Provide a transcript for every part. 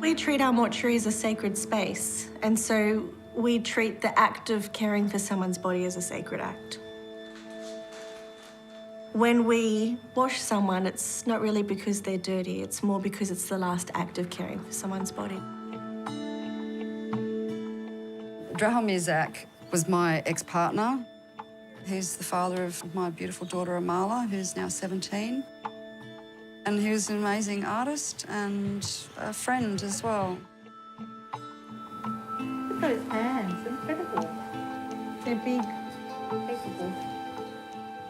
We treat our mortuary as a sacred space, and so we treat the act of caring for someone's body as a sacred act. When we wash someone, it's not really because they're dirty, it's more because it's the last act of caring for someone's body. Drahom Izak was my ex-partner. He's the father of my beautiful daughter Amala, who's now 17. And he was an amazing artist and a friend as well. Look at those hands, incredible. They're big, capable.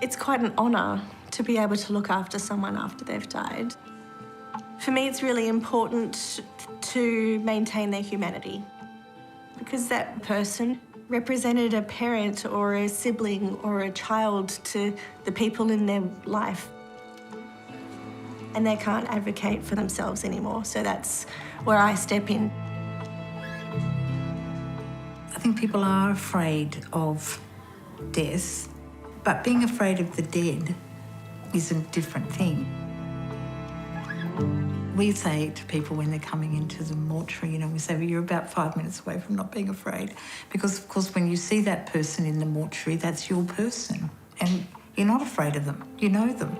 It's quite an honour to be able to look after someone after they've died. For me, it's really important to maintain their humanity, because that person represented a parent or a sibling or a child to the people in their life. And they can't advocate for themselves anymore, so that's where I step in. I think people are afraid of death, but being afraid of the dead is a different thing. We say to people when they're coming into the mortuary, we say, well, you're about 5 minutes away from not being afraid. Because, of course, when you see that person in the mortuary, that's your person. And you're not afraid of them, you know them.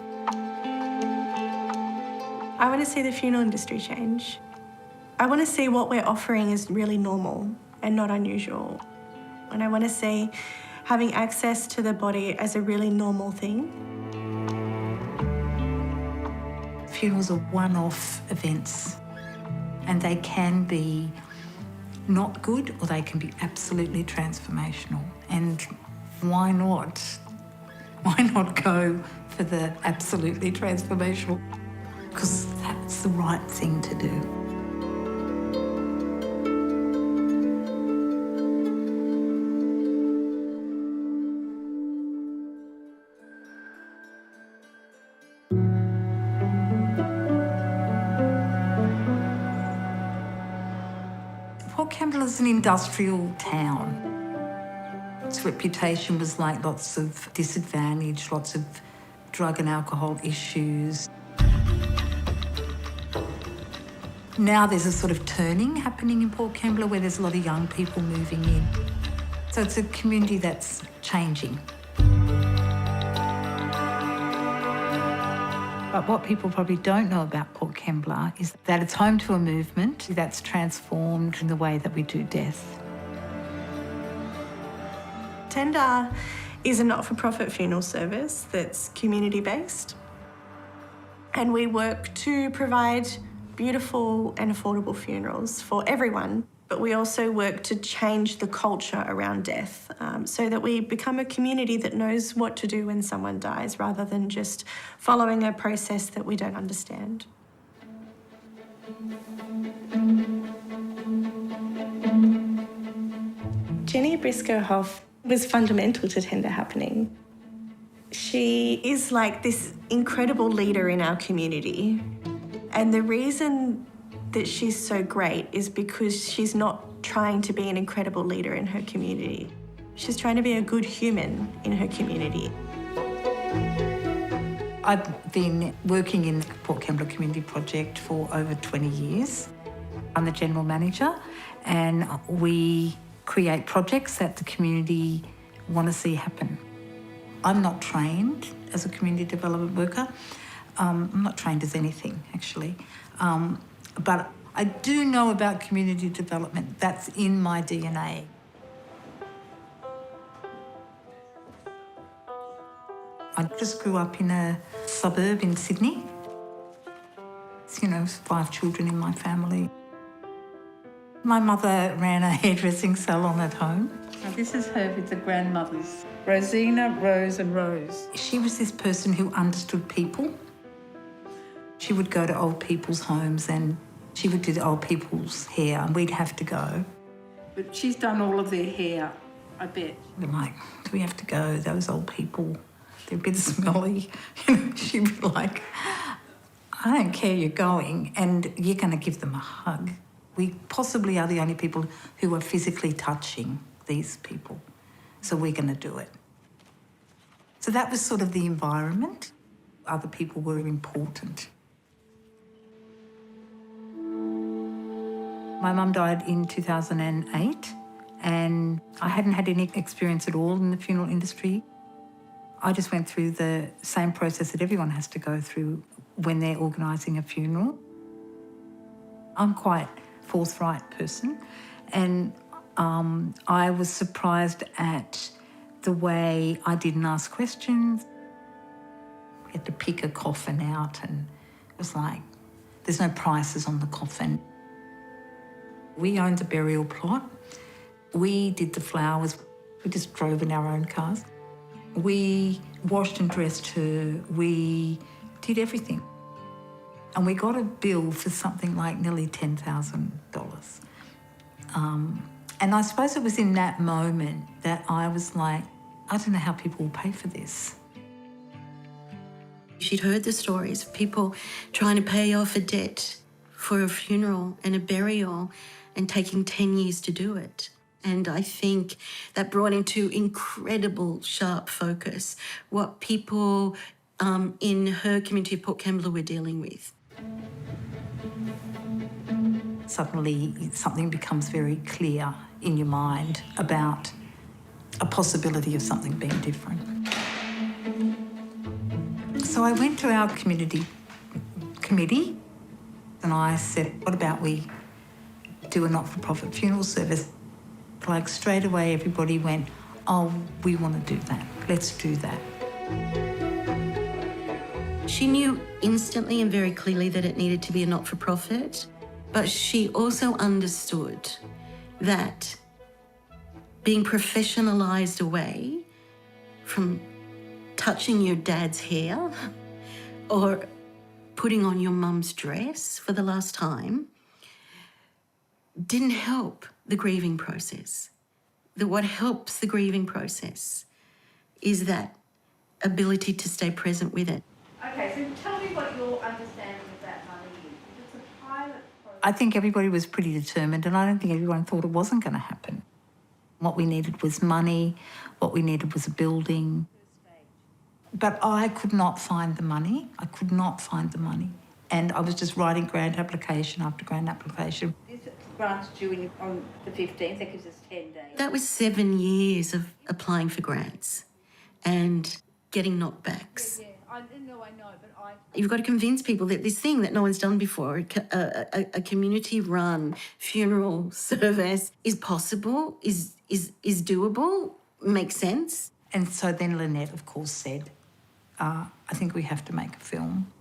I want to see the funeral industry change. I want to see what we're offering is really normal and not unusual. And I want to see having access to the body as a really normal thing. Funerals are one-off events, and they can be not good or they can be absolutely transformational. And why not? Why not go for the absolutely transformational? Because that's the right thing to do. Port Kembla is an industrial town. Its reputation was like lots of disadvantage, lots of drug and alcohol issues. Now there's a sort of turning happening in Port Kembla where there's a lot of young people moving in. So it's a community that's changing. But what people probably don't know about Port Kembla is that it's home to a movement that's transformed in the way that we do death. Tender is a not-for-profit funeral service that's community-based, and we work to provide beautiful and affordable funerals for everyone, but we also work to change the culture around death so that we become a community that knows what to do when someone dies rather than just following a process that we don't understand. Jenny Briscoe-Hoff was fundamental to Tender happening. She is like this incredible leader in our community. And the reason that she's so great is because she's not trying to be an incredible leader in her community. She's trying to be a good human in her community. I've been working in the Port Kembla Community Project for over 20 years. I'm the General Manager, and we create projects that the community want to see happen. I'm not trained as a community development worker. I'm not trained as anything, actually. But I do know about community development. That's in my DNA. I just grew up in a suburb in Sydney. There's 5 children in my family. My mother ran a hairdressing salon at home. Now this is her with the grandmothers, Rosina, Rose and Rose. She was this person who understood people. She would go to old people's homes and she would do the old people's hair and we'd have to go. But she's done all of their hair, I bet. We're like, do we have to go? Those old people, they're a bit smelly. She'd be like, I don't care, you're going and you're going to give them a hug. We possibly are the only people who are physically touching these people, so we're going to do it. So that was sort of the environment. Other people were important. My mum died in 2008 and I hadn't had any experience at all in the funeral industry. I just went through the same process that everyone has to go through when they're organising a funeral. I'm quite a forthright person and I was surprised at the way I didn't ask questions. We had to pick a coffin out and it was like, there's no prices on the coffin. We owned the burial plot. We did the flowers. We just drove in our own cars. We washed and dressed her. We did everything. And we got a bill for something like nearly $10,000. And I suppose it was in that moment that I was like, I don't know how people will pay for this. She'd heard the stories of people trying to pay off a debt for a funeral and a burial and taking 10 years to do it. And I think that brought into incredible sharp focus what people in her community of Port Kembla were dealing with. Suddenly something becomes very clear in your mind about a possibility of something being different. So I went to our community committee and I said, what about we do a not-for-profit funeral service? Like straight away everybody went, oh, we want to do that. Let's do that. She knew instantly and very clearly that it needed to be a not-for-profit, but she also understood that being professionalised away from touching your dad's hair or putting on your mum's dress for the last time didn't help the grieving process. That what helps the grieving process is that ability to stay present with it. Okay, so tell me what your understanding of that money is. If it's a pilot program... I think everybody was pretty determined and I don't think everyone thought it wasn't going to happen. What we needed was money, what we needed was a building. But I could not find the money. I could not find the money. And I was just writing grant application after grant application. This grant's due on the 15th, that gives us 10 days. That was 7 years of applying for grants and getting knockbacks. Yeah, I know, but You've got to convince people that this thing that no one's done before, a community-run funeral service, is possible, is doable, makes sense. And so then Lynette, of course, said, I think we have to make a film.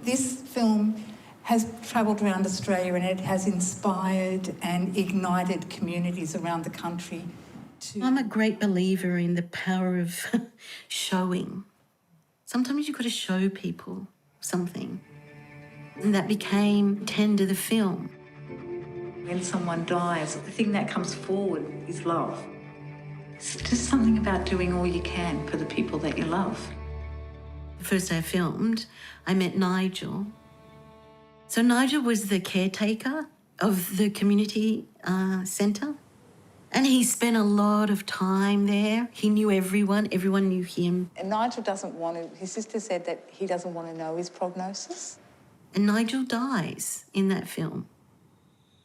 This film has travelled around Australia and it has inspired and ignited communities around the country to... I'm a great believer in the power of showing. Sometimes you've got to show people something. And that became Tender the film. When someone dies, the thing that comes forward is love. It's just something about doing all you can for the people that you love. The first day I filmed, I met Nigel. So Nigel was the caretaker of the community centre. And he spent a lot of time there. He knew everyone knew him. And Nigel doesn't want to, his sister said that he doesn't want to know his prognosis. And Nigel dies in that film.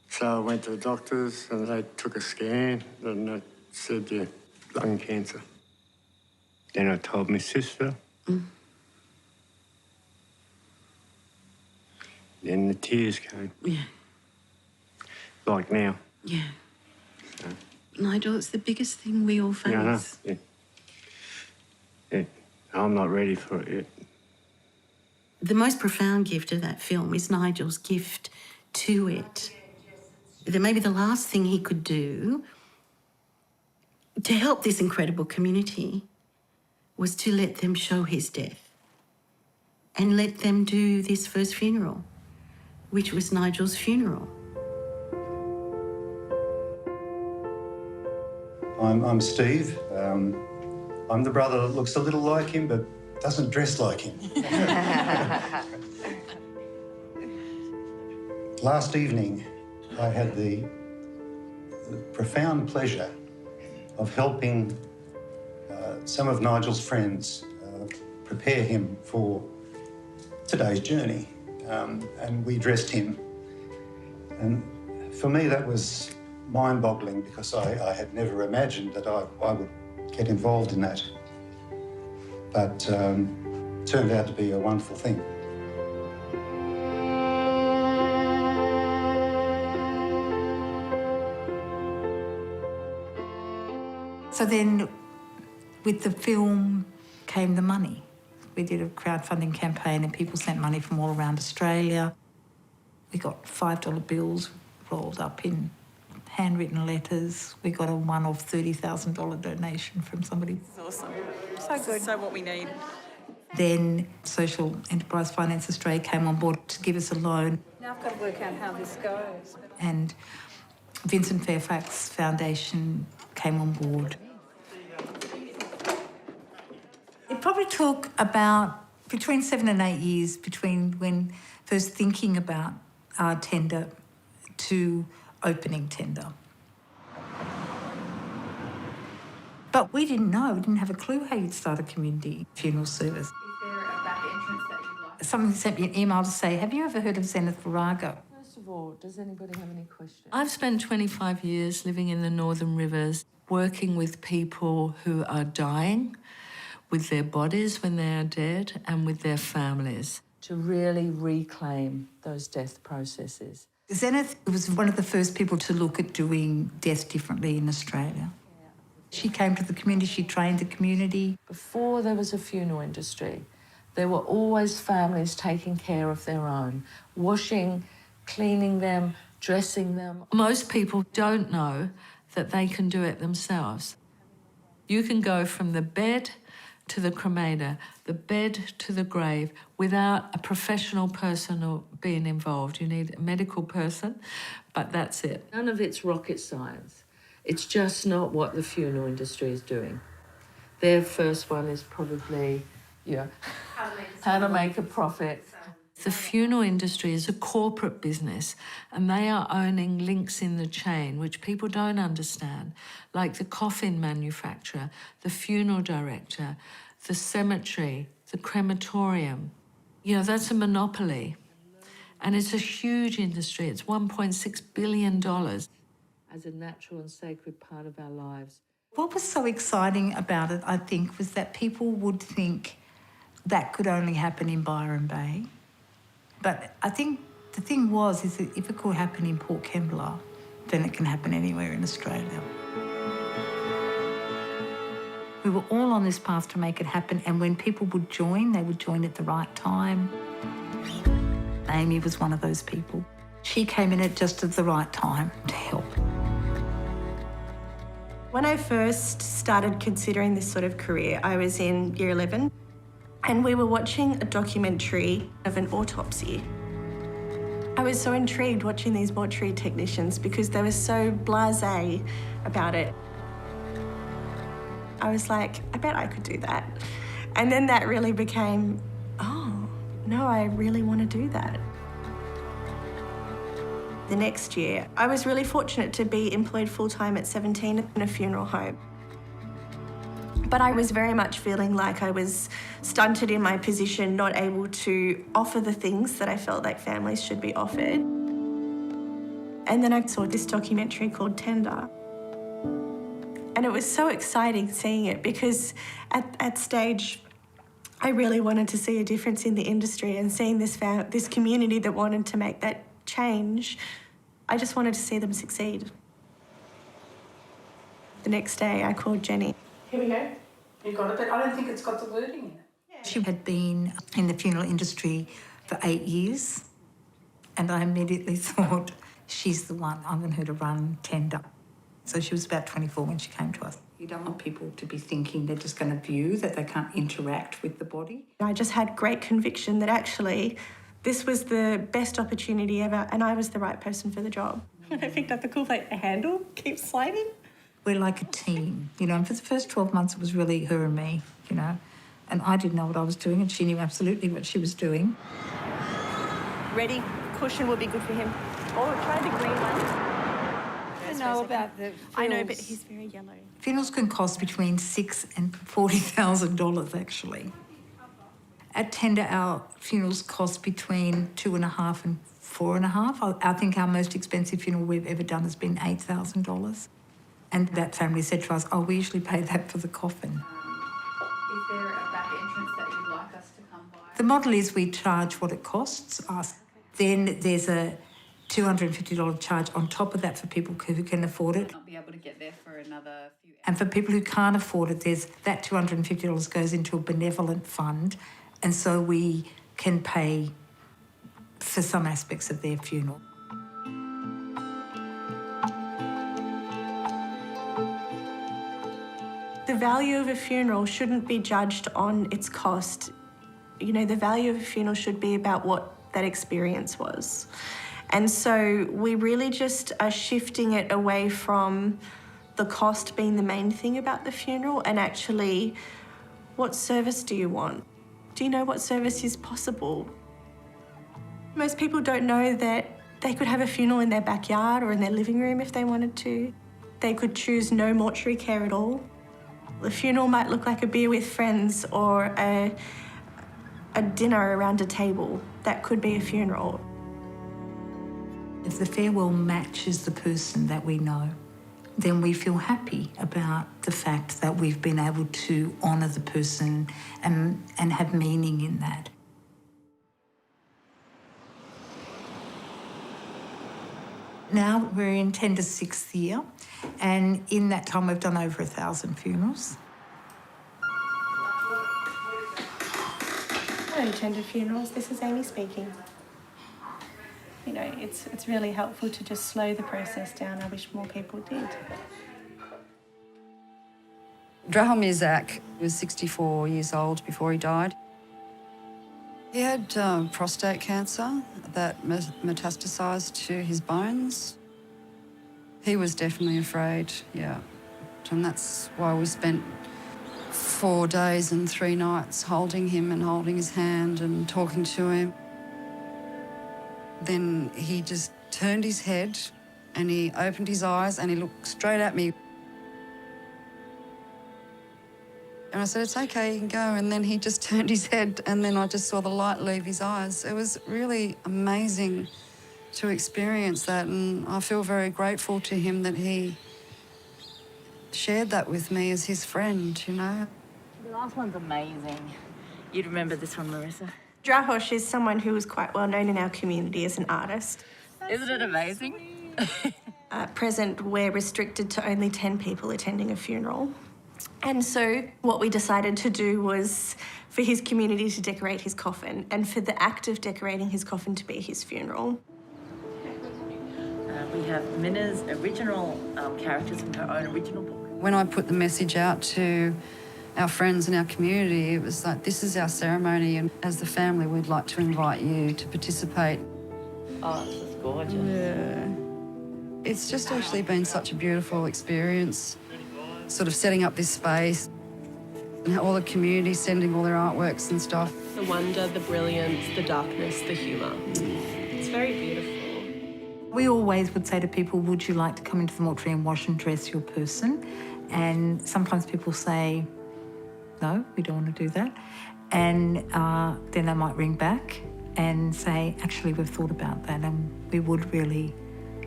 So I went to the doctors and they took a scan and they said, yeah, lung cancer. Then I told my sister. Then the tears came. Yeah. Like now. Yeah. Nigel, it's the biggest thing we all face. Yeah, yeah. Yeah. I'm not ready for it yet. The most profound gift of that film is Nigel's gift to it. That maybe the last thing he could do to help this incredible community was to let them show his death and let them do this first funeral, which was Nigel's funeral. I'm Steve. I'm the brother that looks a little like him but doesn't dress like him. Last evening, I had the profound pleasure of helping some of Nigel's friends prepare him for today's journey. And we dressed him. And For me, that was mind-boggling because I had never imagined that I would get involved in that. But turned out to be a wonderful thing. So then, with the film came the money. We did a crowdfunding campaign and people sent money from all around Australia. We got $5 bills rolled up in handwritten letters. We got a one-off $30,000 donation from somebody. Awesome. So good. So what we need. Then Social Enterprise Finance Australia came on board to give us a loan. Now I've got to work out how this goes. And Vincent Fairfax Foundation came on board. It probably took about between 7 and 8 years between when first thinking about our tender to opening tender. But we didn't know, we didn't have a clue how you'd start a community funeral service. Is there a back entrance that you'd like? Someone sent me an email to say, have you ever heard of Zenith Virago? First of all, does anybody have any questions? I've spent 25 years living in the Northern Rivers, working with people who are dying, with their bodies when they are dead, and with their families. To really reclaim those death processes. Zenith was one of the first people to look at doing death differently in Australia. She came to the community, she trained the community. Before there was a funeral industry, there were always families taking care of their own, washing, cleaning them, dressing them. Most people don't know that they can do it themselves. You can go from the bed to the cremator, the bed to the grave, without a professional person being involved. You need a medical person, but that's it. None of it's rocket science. It's just not what the funeral industry is doing. Their first one is probably, how to make a profit. The funeral industry is a corporate business and they are owning links in the chain which people don't understand, like the coffin manufacturer, the funeral director, the cemetery, the crematorium. That's a monopoly. And it's a huge industry. It's $1.6 billion. As a natural and sacred part of our lives. What was so exciting about it, I think, was that people would think that could only happen in Byron Bay. But I think the thing is that if it could happen in Port Kembla, then it can happen anywhere in Australia. We were all on this path to make it happen, and when people would join, they would join at the right time. Amy was one of those people. She came in at just the right time to help. When I first started considering this sort of career, I was in year 11 and we were watching a documentary of an autopsy. I was so intrigued watching these mortuary technicians because they were so blasé about it. I was like, I bet I could do that. And then that really became, oh, no, I really want to do that. The next year, I was really fortunate to be employed full-time at 17 in a funeral home. But I was very much feeling like I was stunted in my position, not able to offer the things that I felt like families should be offered. And then I saw this documentary called Tender. And it was so exciting seeing it because at stage, I really wanted to see a difference in the industry and seeing this community that wanted to make that change. I just wanted to see them succeed. The next day, I called Jenny. Here we go. You've got it, but I don't think it's got the wording in it. She had been in the funeral industry for 8 years, and I immediately thought, she's the one. I want her to run tender. So she was about 24 when she came to us. You don't want people to be thinking they're just going to view, that they can't interact with the body. I just had great conviction that actually this was the best opportunity ever and I was the right person for the job. I picked up the cool plate, the handle keeps sliding. We're like a team, and for the first 12 months it was really her and me, and I didn't know what I was doing and she knew absolutely what she was doing. Ready? Cushion will be good for him. Or try the green one. I know about the I know, but he's very yellow. Funerals can cost between $6,000 and $40,000 actually. At tender, our funerals cost between $2,500 and 4.5. I think our most expensive funeral we've ever done has been $8,000. And that family said to us, oh, we usually pay that for the coffin. Is there a back entrance that you'd like us to come by? The model is we charge what it costs us. Then there's a $250 charge on top of that for people who can afford it. Not be able to get there for another few hours. And for people who can't afford it, there's that $250 goes into a benevolent fund, and so we can pay for some aspects of their funeral. The value of a funeral shouldn't be judged on its cost. You know, the value of a funeral should be about what that experience was. And so we really just are shifting it away from the cost being the main thing about the funeral and actually, what service do you want? Do you know what service is possible? Most people don't know that they could have a funeral in their backyard or in their living room if they wanted to. They could choose no mortuary care at all. The funeral might look like a beer with friends or a dinner around a table. That could be a funeral. If the farewell matches the person that we know, then we feel happy about the fact that we've been able to honour the person and have meaning in that. Now we're in Tender's 6th year, and in that time we've done over 1,000 funerals. Hello, Tender Funerals. This is Amy speaking. You know, it's really helpful to just slow the process down. I wish more people did. Drahomir Zak was 64 years old before he died. He had prostate cancer that metastasised to his bones. He was definitely afraid, yeah. And that's why we spent 4 days and 3 nights holding him and holding his hand and talking to him. Then he just turned his head and he opened his eyes and he looked straight at me. And I said, it's okay, you can go. And then he just turned his head and then I just saw the light leave his eyes. It was really amazing to experience that, and I feel very grateful to him that he shared that with me as his friend, you know. The last one's amazing. You'd remember this one, Marissa. Drahosh is someone who is quite well known in our community as an artist. Isn't it amazing? At present, we're restricted to only 10 people attending a funeral. And so what we decided to do was for his community to decorate his coffin and for the act of decorating his coffin to be his funeral. We have Minna's original characters from her own original book. When I put the message out to our friends and our community, it was like, this is our ceremony, and as the family, we'd like to invite you to participate. Oh, this is gorgeous. Yeah. It's just actually been such a beautiful experience, sort of setting up this space and all the community sending all their artworks and stuff. The wonder, the brilliance, the darkness, the humour. It's very beautiful. We always would say to people, would you like to come into the mortuary and wash and dress your person? And sometimes people say, no, we don't want to do that. And then they might ring back and say, actually, we've thought about that and we would really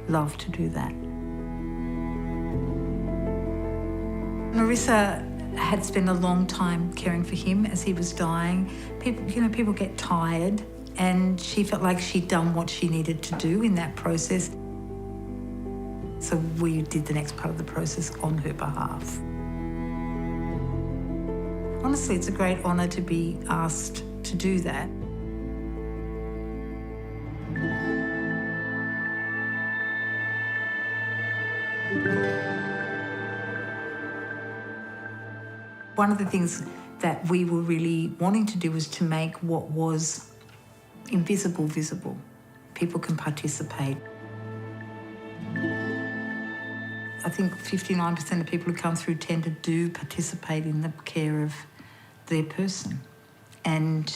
love to do that. Marissa had spent a long time caring for him as he was dying. People get tired, and she felt like she'd done what she needed to do in that process. So we did the next part of the process on her behalf. Honestly, it's a great honour to be asked to do that. One of the things that we were really wanting to do was to make what was invisible visible. People can participate. I think 59% of people who come through Tender do participate in the care of their person. And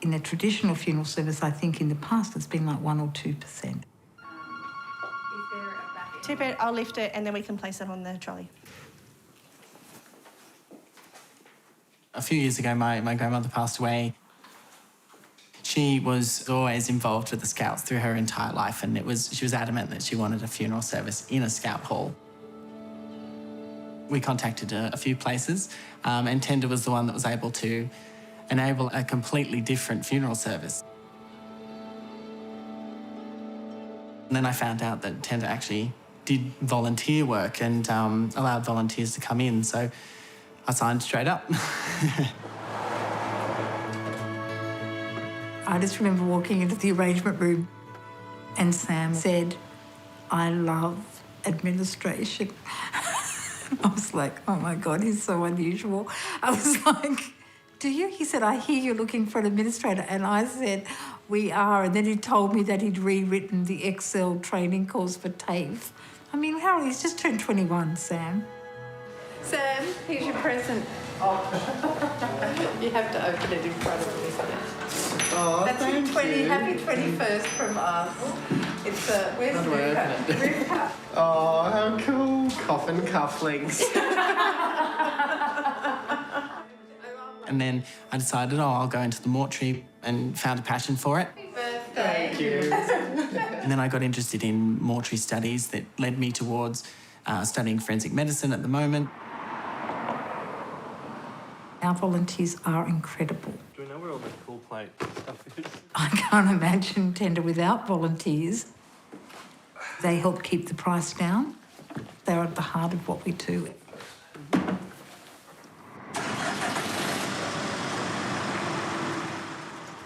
in a traditional funeral service, I think in the past it's been like 1 or 2%. Tip it, I'll lift it, and then we can place it on the trolley. A few years ago, my grandmother passed away. She was always involved with the Scouts through her entire life, and she was adamant that she wanted a funeral service in a Scout hall. We contacted a few places, and Tender was the one that was able to enable a completely different funeral service. And then I found out that Tender actually did volunteer work and allowed volunteers to come in, so I signed straight up. I just remember walking into the arrangement room and Sam said, "I love administration." I was like, oh my God, he's so unusual. I was like, do you? He said, "I hear you're looking for an administrator." And I said, "We are." And then he told me that he'd rewritten the Excel training course for TAFE. I mean, how he's just turned 21, Sam. Sam, here's your present. Oh. You have to open it in front of me. Oh, That's your 20. Happy 21st from us. It's where's Rivka? Oh, how cool. Coffin cufflinks. And then I decided, I'll go into the mortuary, and found a passion for it. Happy birthday. Thank you. And then I got interested in mortuary studies that led me towards studying forensic medicine at the moment. Our volunteers are incredible. Do we know where all the cool plate stuff is? I can't imagine Tender without volunteers. They help keep the price down. They're at the heart of what we do.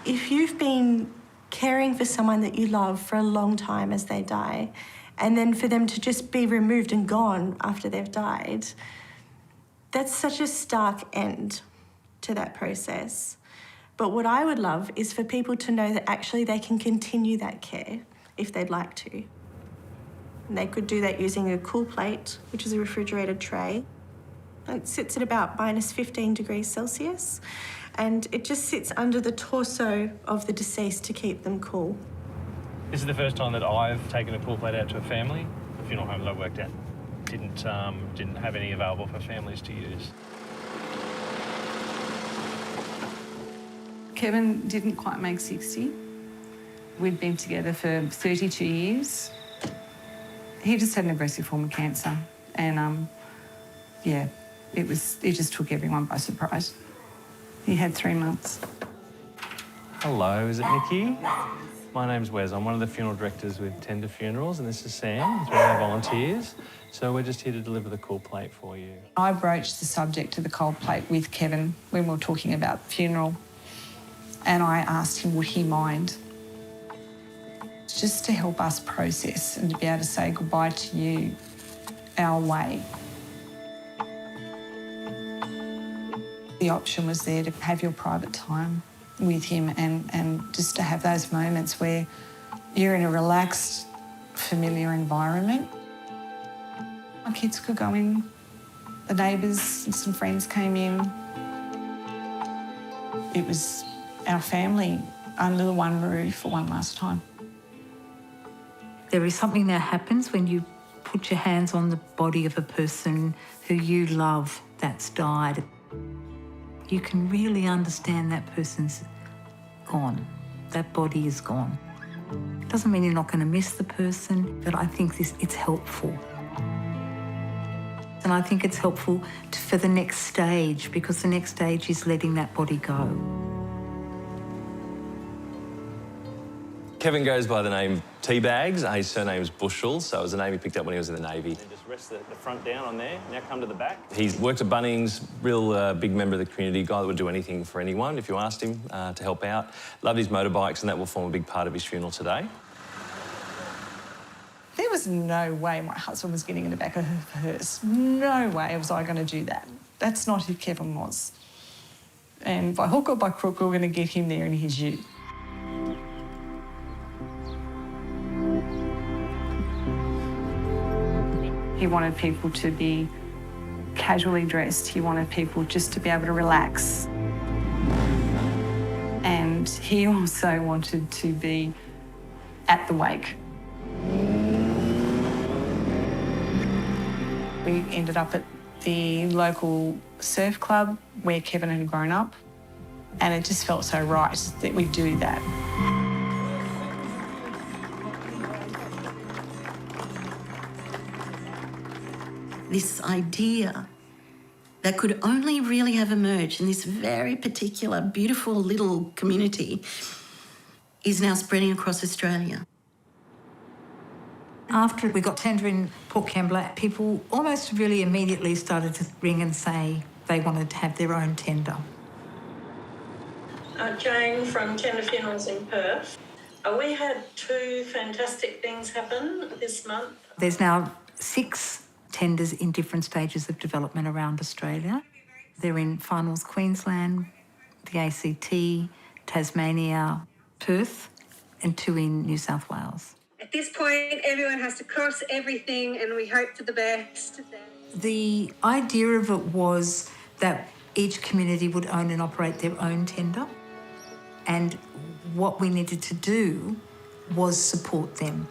If you've been caring for someone that you love for a long time as they die, and then for them to just be removed and gone after they've died, that's such a stark end to that process. But what I would love is for people to know that actually they can continue that care if they'd like to. And they could do that using a cool plate, which is a refrigerated tray. It sits at about -15 degrees Celsius, and it just sits under the torso of the deceased to keep them cool. This is the first time that I've taken a cool plate out to a family. The funeral home that I worked at didn't have any available for families to use. Kevin didn't quite make 60. We'd been together for 32 years. He just had an aggressive form of cancer, and it just took everyone by surprise. He had 3 months. Hello, is it Nikki? My name's Wes. I'm one of the funeral directors with Tender Funerals, and this is Sam. He's one of our volunteers. So we're just here to deliver the cool plate for you. I broached the subject of the cold plate with Kevin when we were talking about the funeral, and I asked him would he mind, just to help us process and to be able to say goodbye to you our way. The option was there to have your private time with him and just to have those moments where you're in a relaxed, familiar environment. My kids could go in, the neighbours and some friends came in. It was our family under the one roof for one last time. There is something that happens when you put your hands on the body of a person who you love that's died. You can really understand that person's gone. That body is gone. It doesn't mean you're not going to miss the person, but I think it's helpful. And I think it's helpful for the next stage, because the next stage is letting that body go. Kevin goes by the name Teabags. His surname is Bushell, so it was a name he picked up when he was in the Navy. And just rest the front down on there. Now come to the back. He's worked at Bunnings, real big member of the community, guy that would do anything for anyone if you asked him to help out. Loved his motorbikes, and that will form a big part of his funeral today. There was no way my husband was getting in the back of her hearse. No way was I going to do that. That's not who Kevin was. And by hook or by crook, we were going to get him there in his ute. He wanted people to be casually dressed. He wanted people just to be able to relax. And he also wanted to be at the wake. We ended up at the local surf club where Kevin had grown up. And it just felt so right that we do that. This idea that could only really have emerged in this very particular, beautiful little community is now spreading across Australia. After we got tender in Port Kembla, people almost really immediately started to ring and say they wanted to have their own tender. Jane from Tender Funerals in Perth. We had 2 fantastic things happen this month. There's now 6 tenders in different stages of development around Australia. They're in Far North Queensland, the ACT, Tasmania, Perth, and 2 in New South Wales. At this point, everyone has to cross everything and we hope for the best. The idea of it was that each community would own and operate their own tender, and what we needed to do was support them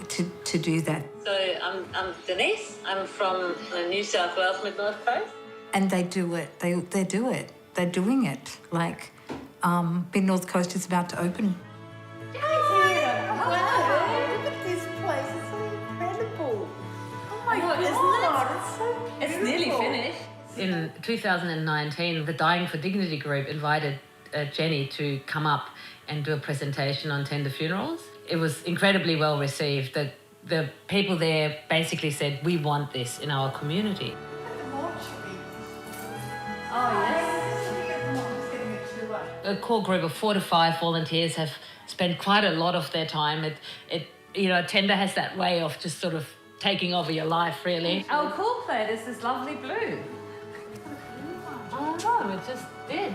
to do that. So I'm Denise. I'm from the New South Wales Mid-North Coast. And they do it. They do it. They're doing it. Like, Mid-North Coast is about to open. It's nearly finished. In 2019, the Dying for Dignity group invited Jenny to come up and do a presentation on tender funerals. It was incredibly well received. The people there basically said, we want this in our community. Oh, yes. A core group of 4 to 5 volunteers have spent quite a lot of their time. Tender has that way of just sort of taking over your life, really. Our cool plate is this lovely blue. Oh no, it just did.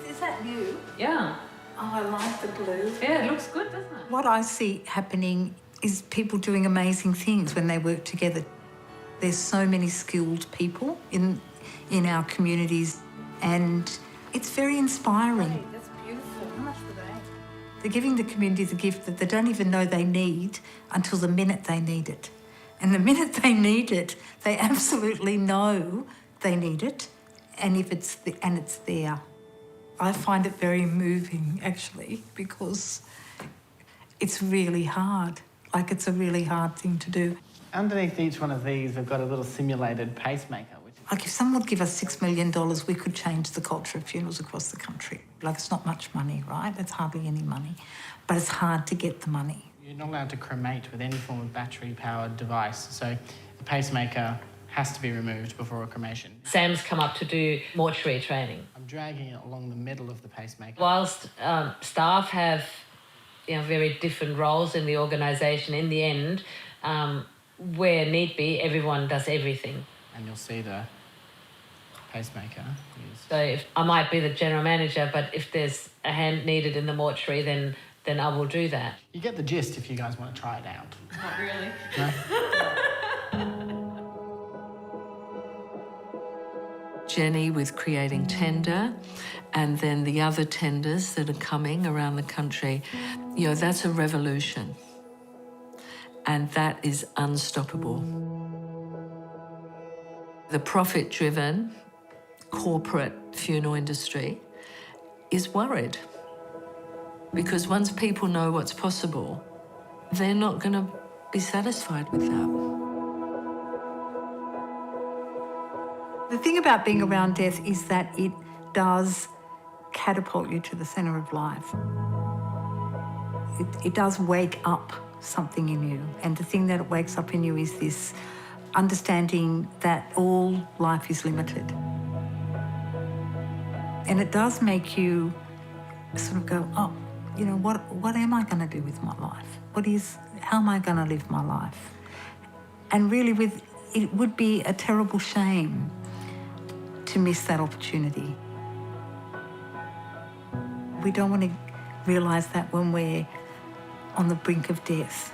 Is that new? Yeah. Oh, I like the blue. Yeah, it looks good, doesn't it? What I see happening is people doing amazing things when they work together. There's so many skilled people in our communities, and it's very inspiring. Hey, that's beautiful. How much were they? They're giving the community the gift that they don't even know they need until the minute they need it. And the minute they need it, they absolutely know they need it, and it's there. I find it very moving, actually, because it's really hard. Like, it's a really hard thing to do. Underneath each one of these, we've got a little simulated pacemaker. Like, if someone would give us $6 million, we could change the culture of funerals across the country. Like, it's not much money, right? It's hardly any money. But it's hard to get the money. You're not allowed to cremate with any form of battery-powered device, so the pacemaker has to be removed before a cremation. Sam's come up to do mortuary training. I'm dragging it along the middle of the pacemaker. Whilst staff have very different roles in the organisation, in the end, where need be, everyone does everything. And you'll see the pacemaker is... So I might be the general manager, but if there's a hand needed in the mortuary, then I will do that. You get the gist if you guys want to try it out. Not really. No? Jenny with creating tender, and then the other tenders that are coming around the country, that's a revolution. And that is unstoppable. The profit-driven corporate funeral industry is worried, because once people know what's possible, they're not going to be satisfied with that. The thing about being around death is that it does catapult you to the centre of life. It does wake up something in you, and the thing that it wakes up in you is this understanding that all life is limited. And it does make you sort of go, oh, what am I going to do with my life? How am I going to live my life? And really, it would be a terrible shame to miss that opportunity. We don't want to realise that when we're on the brink of death.